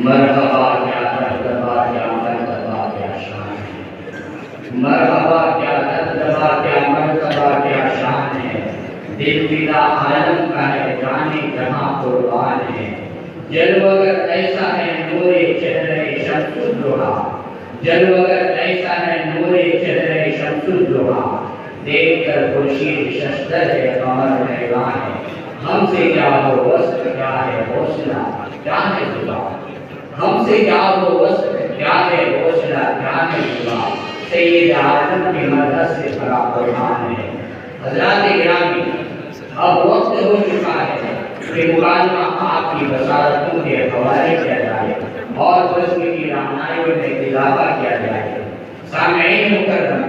مرحبا کیا دبدبا کیا مرتبہ کیا شان ہے، مرحبا کیا دبدبا کیا مرتبہ کیا شان ہے، دل فدا عالم کا ہے جانے جہاں قربان ہے، جلوگر ایسا ہے نور چہرے شمس الضحیٰ، جلوگر ایسا ہے نور چہرے شمس الضحیٰ، دیکھ کر خورشید ششدر ہے قمر حیران ہے، ہم سے کیا ہو وصف کیا ہے حوصلہ کیا ہے زبان، ہم سے کیا ہو وصف کیا ہے حوصلہ کیا ہے زبان، سید عالم کی مدد سے بھرا قرآن ہے۔ حضرات گرامی، اب وقت ہو چکا ہے کہ مکالمہ آپ کی بصارتوں کے حوالے کیا جائے اور بزم کی رہنمائیوں میں اضافہ کیا جائے۔ سامعین مکرم،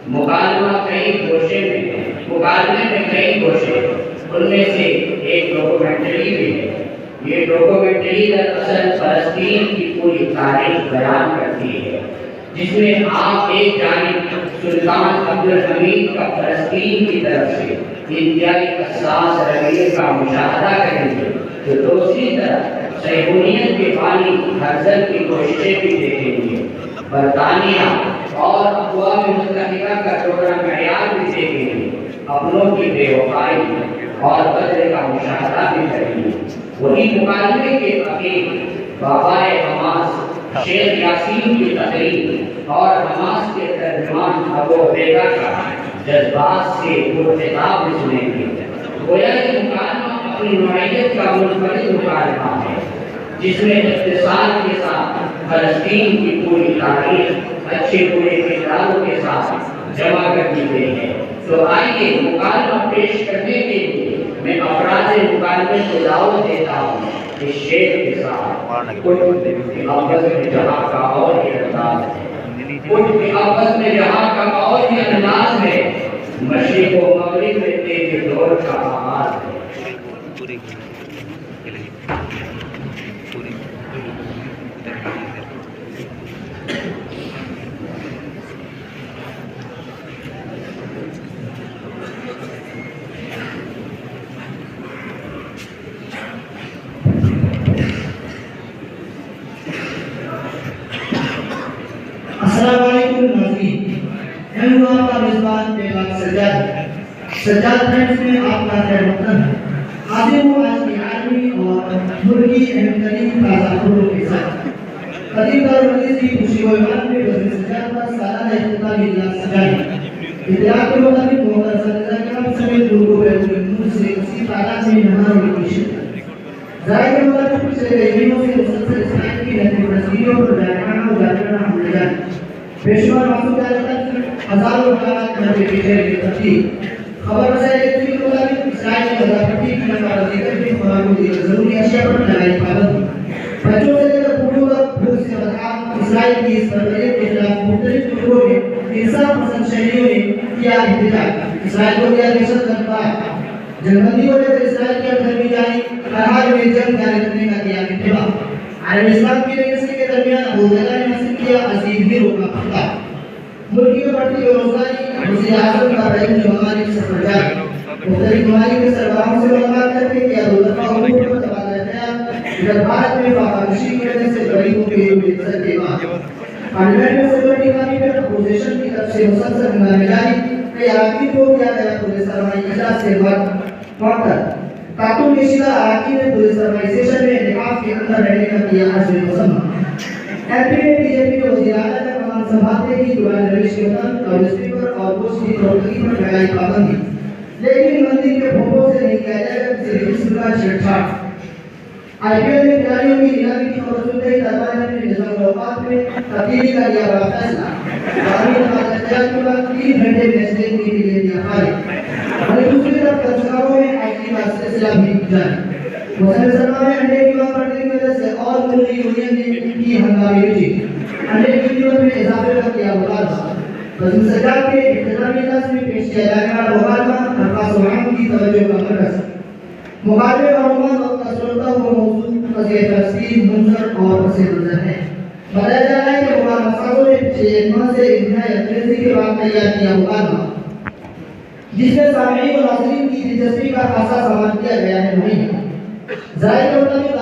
مکالمہ کئی گوشے میں ہے، مکالمے میں کئی گوشے ہیں، ان میں سے ایک ڈاکومنٹری بھی ہے۔ یہ ڈاکومنٹری دراصل فلسطین کی پوری تاریخ بیان کرتی ہے، جس میں آپ ایک جانب سلطان عبدالحمید کا فلسطین کی طرف سے انتہائی حساس رویے کا مشاہدہ کریں گے، تو دوسری طرف صہیونیت کے بانی ہرزل کی کوششیں بھی دیکھیں گے، برطانیہ اور اقوام متحدہ کا ٹوٹا معیار بھی دیکھیں گے، اپنوں کی بے وفائی اور قدر کا مشاہدہ بھی کریں گے۔ وہی مکالمے کے فقیر بابائے حماس شیخ یاسین کی تقریر اور حماس کے ترجمان ابو عبیدہ کا جذبات سے خطاب بھی سنیں گے۔ گویا یہ مکالمہ اپنی نوعیت کا منفرد مکالمہ ہے، جس میں اختصار کے ساتھ فلسطین کی پوری تاریخ اچھے برے کرداروں کے ساتھ جمع کر دی گئی ہے۔ تو آئیے مکالمہ پیش کرنے کے لیے میں افراد مکالمے کو دعوت دیتا ہوں کہ شعر کے ساتھ قطب محبت میں جہاں کا اور ہی انداز ہے، قطب محبت میں جہاں کا اور ہی انداز ہے، مشرق و مغرب میں تیز دور کا آغاز ہے۔ السلام علیکم ناظرین، میں ہوں آپ کا میزبان پیغام سجاد فرینڈز میں آپ کا خیر مقدم ہے۔ حاضر ہوں آج کی عالمی اور ملکی اہم ترین تازہ خبروں کے ساتھ۔ قدیم دور مجلس کی خوشی و ایمان میں بزم سجاد پر سالانہ اختتامی اجلاس سجائی۔ اطلاع کے مطابق محترم اساتذہ کرام سمیت لوگوں بیرون سے کثیر تعداد میں مہمانوں کی شرکت۔ ذرائع کے مطابق پچھلے کئی مہینوں سے مسلسل اسرائیل کی نقل تصویروں پر جارحانہ و جانبدارانہ حملے جاری، بے شمار معصوم جانبدار، ہزاروں مکانات گھر کے پیچھے تبدیل۔ خبر رسائی کے مطابق اسرائیل نے غزہ کی نفاذ دیگر بھی خوراک و دیگر ضروری اشیاء پر لگائی پابندی۔ بچوں سے لے کر بوڑھوں تک بھوک سے بدحال اسرائیل کی اس بربریت کے خلاف مختلف گروہوں نے، انصاف پسند شہریوں نے کیا احتجاج۔ اسرائیل کو دیا دہشت گرد قرار۔ جنگ بندی کو لے کر اسرائیل کی اندرونی جاری ہر حال میں جنگ جاری رکھنے کا کیا انتباہ۔ عالم اسلام کی ریاست کے درمیان ابو عبیدہ نے حاصل کیا عظیم ہیرو کا خطہ۔ ملک کی بڑھتی بے روزگاری، وزیر اعظم کا بین الممالک سفر جاری۔ مختلف ممالک کے سربراہوں سے ملاقات کر کے کیا دو طرفہ امور پر تبادلہ خیال۔ ادھر بھارت میں فاقہ کشی کی وجہ سے غریبوں کے لیے عزت کے بعد پارلیمنٹ میں سیکورٹی کمی پر اپوزیشن کی طرف سے مسلسل ہنگامے جاری۔ کئی اراکین کو کیا گیا پولیس سرمائی اجلاس سے معطل۔ خاتون کشیدہ اراکین نے پولیس سرمائیزیشن میں نقاب کے اندر رہنے کا کیا عزم مسمى۔ ایم پی نے بی جے پی کے وزیر اعلیٰ کا کمان سنبھالتے ہی دوران رویش کے وطن لاؤڈ اسپیکر اور گوشت کی فروختگی پر لگائی پابندی، لیکن مندر کے بھوکوں سے نہیں کیا جائے گا کسی بھی قسم کا چھیڑ چھاڑ۔ آئی پی ایل میں کھلاڑیوں کی نیلامی کی خبر سنتے ہی طلباء نے اپنے نظام الاوقات میں تبدیلی کا لیا بڑا فیصلہ۔ باقی نماز احتجاج کے بعد 3 گھنٹے میچ دیکھنے کے لیے دیا خارج۔ وہیں دوسری طرف تذکاروں میں آئی ٹی کا سلسلہ بھی جاری۔ موسم سرما میں انڈے کی مانگ بڑھنے کی وجہ سے اور ملکی یونین نے کی ہنگامی میٹنگ۔ انڈے کی قیمت میں اضافے کا کیا مطالبہ۔ بزم سجاد کے اختتامی اجلاس میں پیش کیا جانے والا مکالمہ الفاظ و عام کی توجہ کا مرکز۔ مکالمے کا عنوان وقت کا سلطہ و موضوع قضیہ فلسطین منظر اور پس منظر ہے۔ بتایا جا رہا ہے کہ مکالمہ سازوں نے پچھلے ایک ماہ سے انتہائی انگریزی کے بعد تیار کیا مکالمہ، جس میں سامعین و ناظرین کی دلچسپی کا خاصا سامان کیا گیا ہے۔ وہیں ذرائع کے مطابق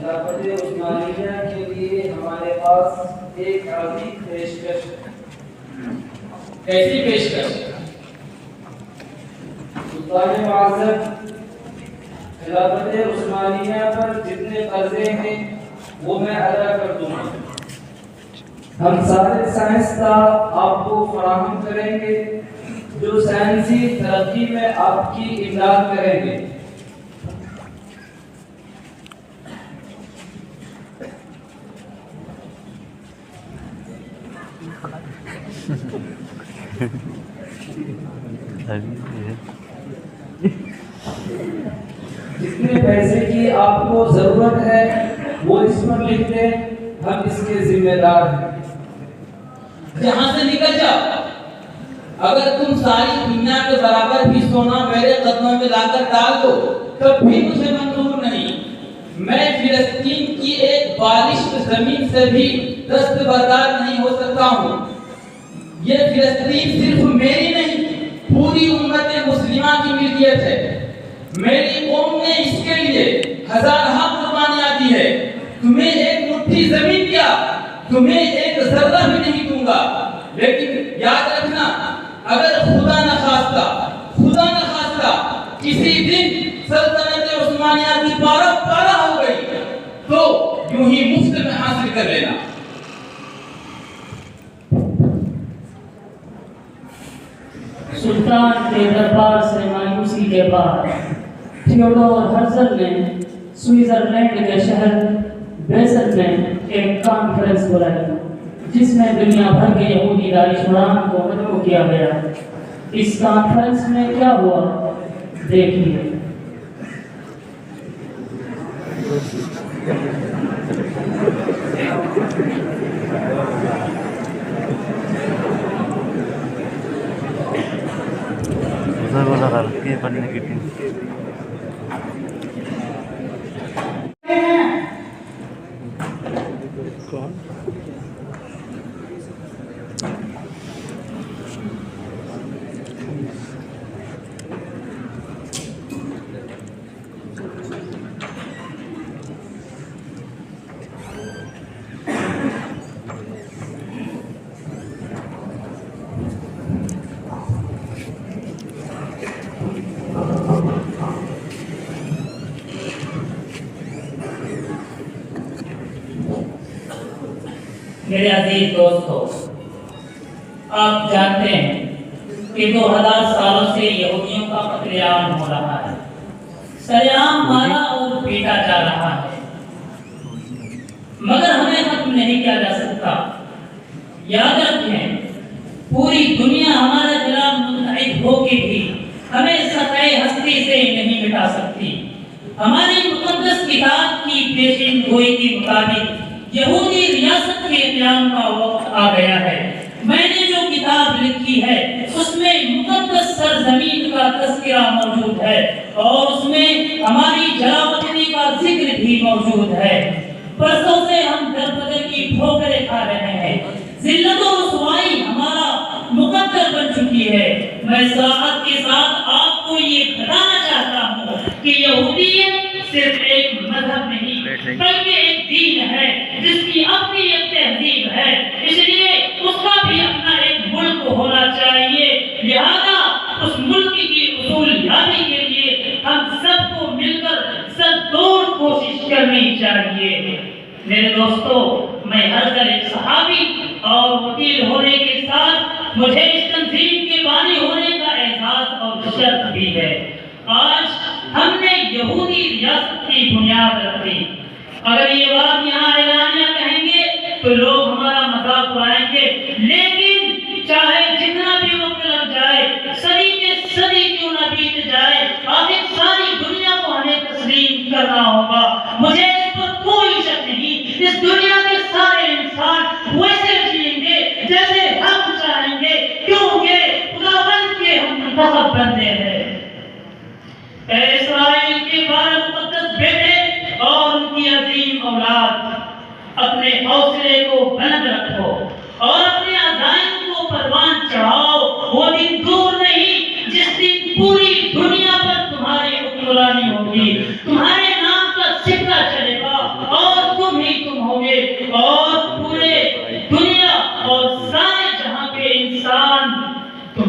خلافت عثمانیہ کے لیے ہمارے پاس ایک عظیم پیشکش ہے۔ کیسی پیشکش؟ سلطان معظم، خلافت عثمانیہ پر جتنے قرضے ہیں وہ میں ادا کر دوں گا۔ ہم سارے سائنسداں آپ کو فراہم کریں گے جو سائنسی ترقی میں آپ کی امداد کریں گے۔ جتنے پیسے کی آپ کو ضرورت ہے وہ اس پر لکھ دیں، ہم اس کے ذمہ دار ہیں۔ یہاں سے نکل جاؤ۔ اگر تم ساری دنیا کے برابر بھی سونا میرے قدموں میں لا کر ڈال دو تب بھی مجھے منظور نہیں۔ میں فلسطین کی ایک بالشت زمین سے بھی دستبردار نہیں ہو سکتا ہوں۔ یہ فلسطین صرف میری نہیں، پوری امت مسلمہ کی ملکیت ہے۔ میری قوم نے اس کے لیے ہزارہ قربانیاں دی ہے۔ تمہیں ایک مٹھی زمین دیا، تمہیں ایک ذرہ بھی نہیں دوں گا، لیکن یاد رکھنا اگر خدا نخواستہ کسی دن سلطنت عثمانیہ کی پارہ ہو گئی تو یوں ہی مفت میں حاصل کر لینا۔ سلطان کے دربار سے مایوسی کے بعد تھیوڈور ہرزل نے سوئٹزرلینڈ کے شہر بیسل میں ایک کانفرنس بلائی جس میں دنیا بھر کے یہودی دانشوران کو مدعو کیا گیا۔ اس کانفرنس میں کیا ہوا دیکھیے۔ پڑھنے کی ٹیم میرے عزیز دوستو، آپ جانتے ہیں کہ 2000 سالوں سے یہودیوں کا قتل عام ہو رہا ہے، سرعام مارا اور پیٹا جا رہا ہے، مگر ہمیں ختم نہیں کیا جا سکتا۔ یاد رکھیں پوری دنیا ہمارے خلاف متحد ہو کے بھی ہمیں سطح ہستی سے نہیں مٹا سکتی۔ ہماری مقدس کتاب کی پیشین گوئی کے مطابق یہودی ریاست کے قیام کا وقت آ گیا ہے۔ میں نے جو کتاب لکھی ہے اس میں مقدس سرزمین کا تذکرہ موجود ہے اور اس میں ہماری جلاوطنی کا ذکر بھی موجود ہے۔ برسوں سے ہم در بدر کی ٹھوکریں کھا رہے ہیں، ذلت و رسوائی ہمارا مقدر بن چکی ہے۔ میں صراحت کے ساتھ آپ کو یہ بتانا چاہتا ہوں کہ یہودیت صرف ایک مذہب نہیں بلکہ ایک دین ہے جس کی اپنی ایک تہذیب ہے، اس لیے اس کا بھی اپنا ایک ملک ہونا چاہیے۔ لہذا اس ملک کی اصول یابی کے لیے ہم سب کو مل کر سب توڑ کوشش کرنی چاہیے۔ میرے دوستو، میں ہر ایک صحابی اور وکیل ہونے کے ساتھ مجھے اس تنظیم کے بانی ہونے کا اعزاز اور شرف بھی ہے۔ آج ہم نے یہودی ریاست کی بنیاد رکھی۔ اگر یہ بات یہاں اعلانیہ کہیں گے تو لوگ ہمارا مذاق اڑائیں گے، لیکن چاہے جتنا بھی وقت لگ جائے، صدی کے صدی کیوں نہ بیت جائے، آخر ساری دنیا کو ہمیں تسلیم کرنا ہوگا۔ مجھے اس پر کوئی شک نہیں، اس دنیا کے سارے انسان ویسے جئیں گے جیسے ہم چاہیں گے، کیونکہ خداوند کے ہم منتخب بندے ہیں۔ اے اسرائیل کے 12 مقدس بیٹے اور ان کی عظیم اولاد، اپنے حوصلے کو بلند رکھو اور اپنے عزائم کو پروان چڑھاؤ۔ وہ دن دور نہیں جس دن پوری دنیا پر تمہاری حکمرانی ہوگی، تمہارے نام کا سکہ چلے گا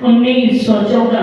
1914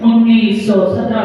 1917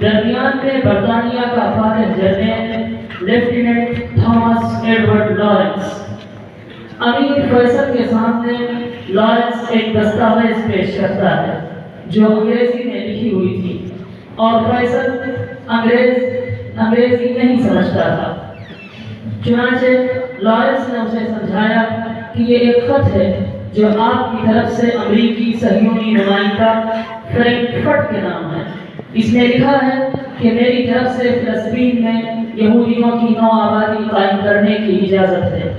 درمیان میں برطانیہ کا فاتح general lieutenant Thomas Edward Lawrence. امیر فیصل کے سامنے لارنس ایک دستاویز پیش کرتا ہے جو انگریزی میں لکھی ہوئی تھی، اور فیصل انگریزی نہیں سمجھتا تھا۔ چنانچہ لارنس نے اسے سمجھایا کہ یہ ایک خط ہے جو آپ کی طرف سے امریکی صہیونی نمائندہ فرینکفرٹ کے نام ہے۔ اس میں لکھا ہے کہ میری طرف سے فلسطین میں یہودیوں کی نو آبادی قائم کرنے کی اجازت ہے،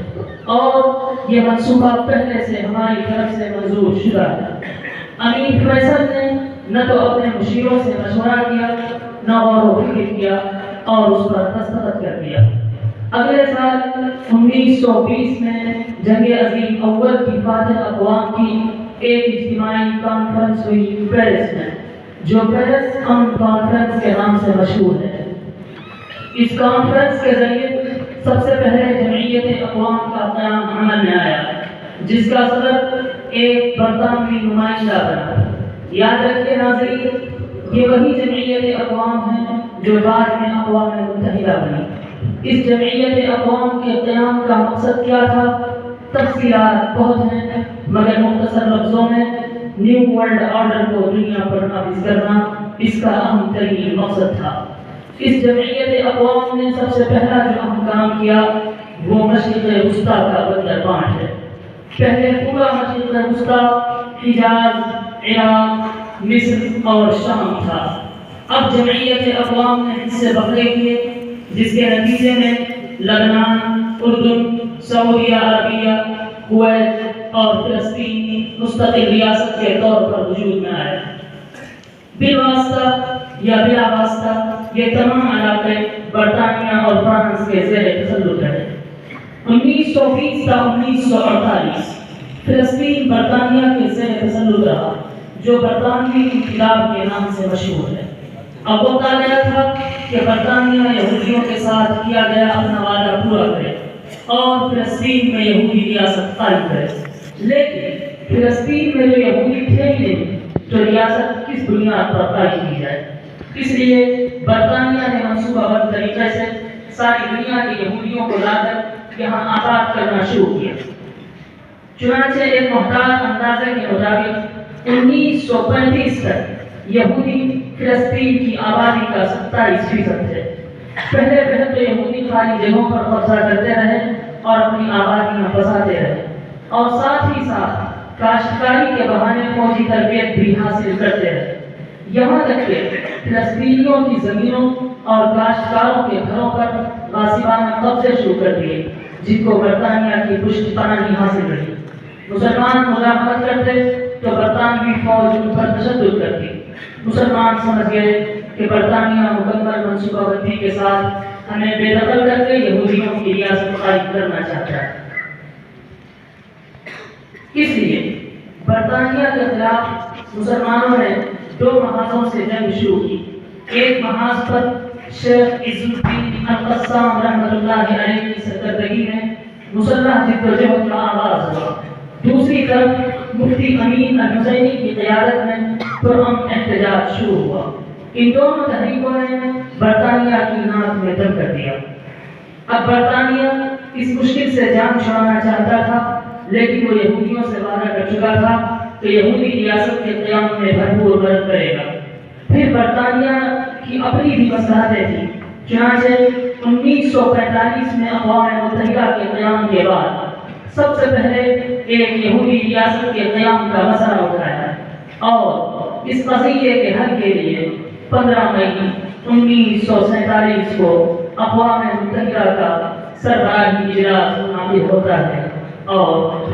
اور یہ منصوبہ پہلے سے ہماری طرف سے منظور شدہ ہے۔ امیر فیصل نے نہ تو اپنے مشیروں سے مشورہ کیا، نہ غور و فکر کیا، اور اس پر دستخط کر دیا۔ اگلے سال 1920 میں جنگ عظیم اول کی فاتح اقوام کی ایک اجتماعی کانفرنس ہوئی پیرس میں، جو پیرس امن کانفرنس کے نام سے مشہور ہے۔ اس کانفرنس کے ذریعے سب سے پہلے جمعیت اقوام کا قیام عمل میں آیا، جس کا صدر ایک برطانوی نمائندہ بنا۔ یاد رکھیے ناظرین، یہ وہی جمعیت اقوام ہے جو بعد میں اقوام متحدہ بنی۔ اس جمعیت اقوام کے قیام کا مقصد کیا تھا؟ تفصیلات بہت ہیں، مگر مختصر لفظوں میں نیو ورلڈ آرڈر کو دنیا پر نافذ کرنا اس کا اہم ترین مقصد تھا۔ اس جمعیت اقوام نے سب سے پہلا جو اہم کام کیا وہ مشرق وسطیٰ کا بندر بانٹ ہے۔ پہلے پورا مشرق وسطیٰ حجاز، عراق، مصر اور شام تھا۔ اب جمعیت اقوام نے حصے بکھرے کیے، جس کے نتیجے میں لبنان، اردن، سعودیہ عربیہ، کویت اور فلسطین مستقل ریاست کے طور پر وجود میں آئے۔ بالواسطہ یا بلا واسطہ یہ تمام علاقے برطانیہ اور فرانس کے زیر تسلط رہے۔ 1920 تا 1948 فلسطین برطانیہ کے زیر تسلط رہا، جو برطانوی انقلاب کے نام سے مشہور ہے۔ اب وقت آ گیا تھا کہ برطانیہ یہودیوں کے ساتھ کیا گیا اپنا وعدہ پورا کرے اور فلسطین میں یہودی ریاست قائم کرے۔ لیکن فلسطین میں جو یہودی تھے ہی نہیں، تو ریاست کس بنیاد پر قائم کی جائے؟ اس لیے برطانیہ نے منصوبہ بند طریقے سے ساری دنیا کے یہودیوں کو لا کر یہاں آباد کرنا شروع کیا۔ چنانچہ ایک محتاط اندازے کے مطابق 1935 تک یہودی فلسطین کی آبادی کا 27% ہے۔ پہلے تو یہودی خالی جگہوں پر قبضہ کرتے رہے اور اپنی آبادیاں بساتے رہے، اور ساتھ ہی ساتھ کاشتکاری کے بہانے فوجی تربیت بھی حاصل کرتے رہے، یہاں تک کہ فلسطینیوں کی زمینوں اور کاشتکاروں کے گھروں پر غاصبانہ قبضے شروع کر دیے، جن کو برطانیہ کی پشت پناہی حاصل رہی۔ مسلمان مزاحمت کرتے تو برطانوی فوج ان پر تشدد کرتی۔ مسلمان سمجھ گئے کہ برطانیہ مکمل منصوبہ بندی کے ساتھ ہمیں بے دخل کر کے یہودیوں کی ریاست قائم کرنا چاہتا ہے۔ اس لیے برطانیہ کے خلاف مسلمانوں نے 2 محاذوں سے جنگ شروع کی۔ ایک محاذ پر شیخ عز الدین القسام رحمۃ اللہ علیہ کی سرکردگی میں مسلح جدوجہد کا آغاز ہوا، دوسری طرف مفتی امین الحسینی کی قیادت میں پرامن احتجاج شروع ہوا۔ ان دونوں تحریکوں نے برطانیہ کی ناک میں دم کر دیا۔ اب برطانیہ اس مشکل سے جان چھڑانا چاہتا تھا، لیکن وہ یہودیوں سے وعدہ کر چکا تھا کہ یہودی ریاست کے قیام میں بھرپور مدد کرے گا۔ پھر برطانیہ کی اپنی بھی مصلحتیں تھیں، چنانچہ 1945 میں اقوام متحدہ کے قیام کے بعد سب سے پہلے ایک یہودی ریاست کے قیام کا مسئلہ اٹھایا، اور اس قضیے کے حل کے لیے 15 مئی 1947 کو اقوام متحدہ کا سربراہی اجلاس منعقد ہوتا ہے، اور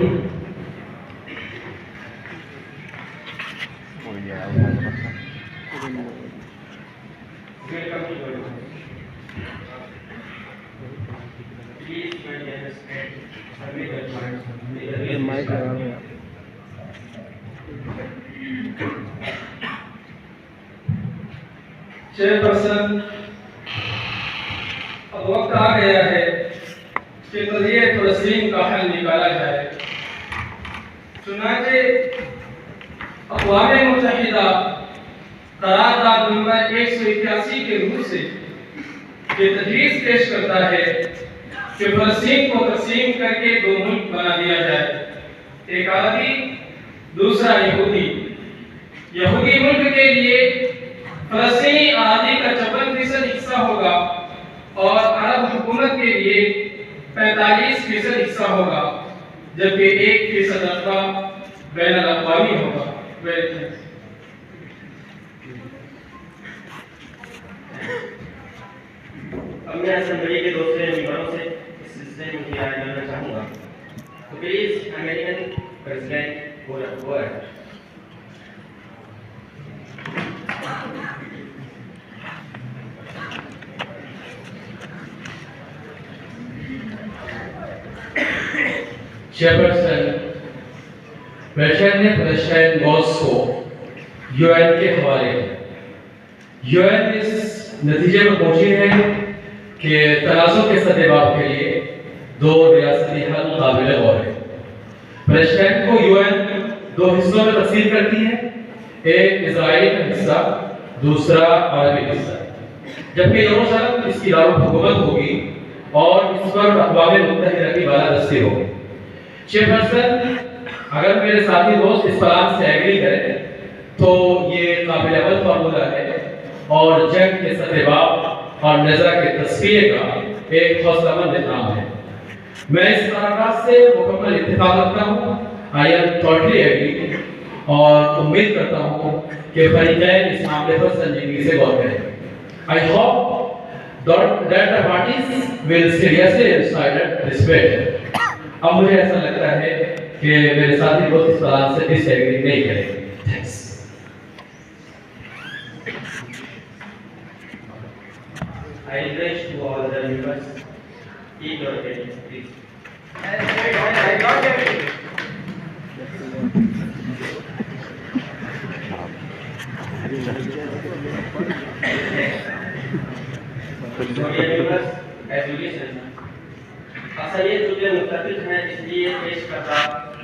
چیئرپرسن، اب وقت آ گیا ہے کہ قضیہ فلسطین کا حل نکالا جائے۔ چنانچہ اقوام متحدہ قرارداد نمبر 181 کے روح سے یہ تجویز پیش کرتا ہے کہ فلسطین کو تقسیم کر کے 2 ملک بنا دیا جائے، ایک عربی دوسرا یہودی۔ یہودی ملک کے لیے فلسطینی آبادی کا 56% حصہ ہوگا اور عرب حکومت کے لیے 45% حصہ ہوگا، جبکہ 1% رقبہ بین الاقوامی ہوگا۔ اب میں اسمبلی کے دوسرے ممبروں سے اس سلسلے میں رائے لینا چاہوں گا، تو please American president go ahead. Chairperson, president نے فلسطین گوز کو یو این کے حوالے کیا۔ یو این اس نتیجے پر پہنچی ہے کہ تنازع کے سدباب کے لیے 2 ریاستی حل قابل غور ہے۔ پریزیڈنٹ کو یو این 2 حصوں میں تقسیم کرتی ہے، ایک اسرائیل کا حصہ، دوسرا عربی حصہ، جبکہ یروشلم اس کی دارالحکومت ہوگی اور اس پر اقوام متحدہ کی بالادستی ہوگی۔ چیئرپرسن، اگر میرے ساتھی دوست اس پلان سے ایگری کریں تو یہ قابل عمل فارمولہ ہے اور جنگ کے سدباب اور نظرہ کے تصفیے کا ایک حوصلہ مند نظام ہے۔ میں اس قرارداد سے مکمل اتفاق رکھتا ہوں، آئی ایم ٹوٹلی ایگری، اور امید کرتا ہوں کہ فریقین اس معاملے پر سنجیدگی سے غور کریں۔ I hope that the parties will seriously decide this matter۔ اب مجھے ایسا لگتا ہے کہ میرے ساتھی دوست اس پلان سے ڈس ایگری نہیں کریں گے۔ Thanks. I request to all the members, keep your attention, please. اکثریت چونکہ متفق ہیں، اس لیے پیش کردہ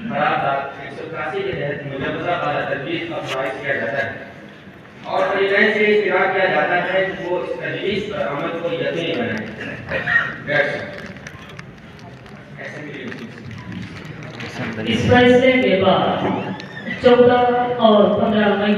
قرارداد 181 کے تحت مجوزہ والا تجویز کا خواہش کیا جاتا ہے اور فریقین سے استدعا کیا جاتا ہے کہ وہ اس تجویز پر عمل کو یقینی بنائیں۔ اس فیصلے کے بعد 14 اور 15 مئی